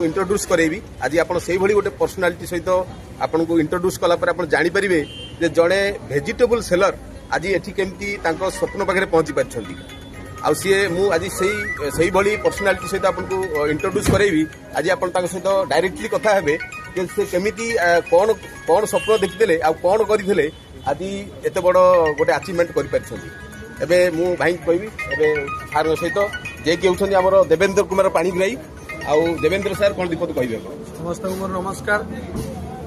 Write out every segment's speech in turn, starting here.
Introduce करेबी आज आप गोटे पर्सनालीटी सहित आपको इंट्रोड्यूस कलापर आप जापर जे जड़े भेजिटेबल सेलर आज एटी केमती स्वप्न पाखे पहुंची पार्टी आउ सी आज से भाई पर्सनालीटी सहित आपको इंट्रोड्यूस करेबी आज आप सहित डायरेक्टली कथा हे कि से केमी कौन कौन स्वप्न देखीदे आ कौन करते आज एत बड़ गोटे अचिवमेंट कर मु भाई कहबी सार सहित जे कि होउछन्ती हमर देवेंद्र कुमार पाणिग्राही आउ देवेंद्र सार कौन दीपक कहे समस्त मोर नमस्कार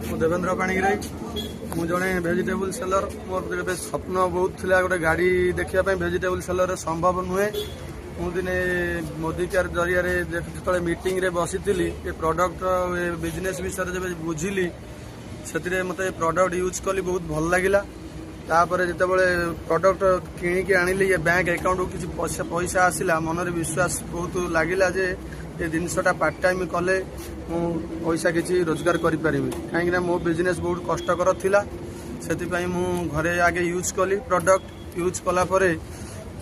मु देवेंद्र पाणिग्राही मु जड़े भेजिटेबल सेलर मोर स्वप्न बहुत थिला गोटे गाड़ी देखा भेजिटेबल सेलर संभव नुहे मु दिने मोदी केयर जरिया जो मीटिंग रे बसी ये प्रोडक्ट बिजनेस विषय जब बुझिली से मत प्रोडक्ट यूज कली बहुत भल लगिला तापर जिते प्रोडक्ट किणिकी आनिली ये बैंक अकाउंट को किसी पैसा आसला मनरे विश्वास बहुत लगिला जे ये जिनसटा पार्ट टाइम कले मु पैसा किसी रोजगार करी कहीं मो बिजनेस बहुत कष्टकर थिला से मु घरे आगे यूज कली प्रोडक्ट यूज कलापर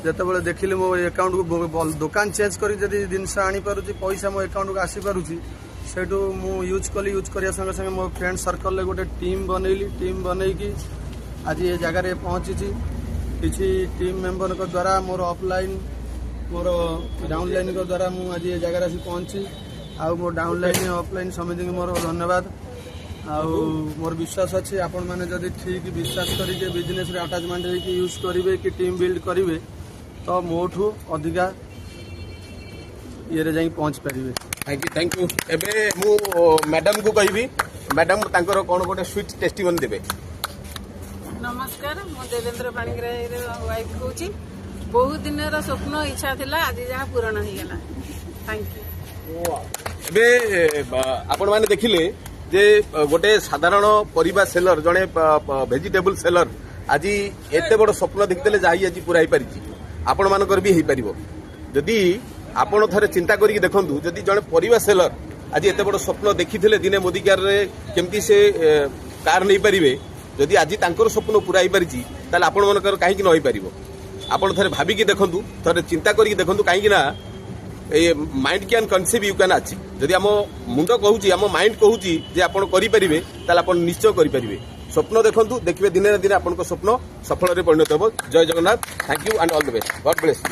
जिते देखिली मो अकाउंट को दुकान चेंज कर जिनस आनीपार पैसा मो अकाउंट को आसीपारुची सेठू मु यूज कली यूज करने संगे संगे मो फ्रेंड सर्कल गोटे टीम बनैली टीम बनईकी आज ये जगार पहुंची किसी टीम मेंबर द्वारा मोर ऑफलाइन मोर डाउनलाइन द्वारा मु आज ये जगार आसी पहुंची आउ मोर डाउनलाइन ऑफलाइन समिति मोर धन्यवाद आउ मोर विश्वास अच्छे आपण मैंने जदि ठीक विश्वास करके बिजनेस रे अटैचमेंट होगी यूज करेंगे कि टीम बिल्ड करेंगे तो मोठू अधिका ये पहुंच पारे। थैंक यू एबे मु मैडम को कहबी मैडम तांकर कौन गोटे स्वीट टेस्टिमनी देबे। नमस्कार मु देवेंद्र पाणिग्राही वाइफ कहूँ बहुत दिन स्वप्न इच्छा थिला आज जहाँ पूरण हो गला थैंक यू। एबे आपण माने देखिले जे गोटे साधारण परिबा सेलर जड़े भेजिटेबल सेलर आज एते बड़ स्वप्न देखते जाई आज पूरा हो पारि आपण मानकर भी हो पारिबो जदि आपण थरे चिंता करिक देखंतु जदि जड़े परिबा सेलर आज एते बड़ स्वप्न देखिथिले दिने मोदी कार रे केमती से कार नहीं पारिबे जदि आज तांकर स्वप्न पूरा हो पारि ताले आपण मानकर काहे कि न होई पारिबो आपण थरे भाबिकी देखंतु थरे चिंता करिक देखंतु काहे कि ना a mind can conceive you can achieve जदि आम मुंड कहूँ आम माइंड कहूँ जे आपण करेंगे ताले आपण निश्चय करेंगे स्वप्न देखंतु देखिए दिने ना दिने आपण स्वप्न सफल परिणत हो। जय Jagannath thank you and all the best God bless.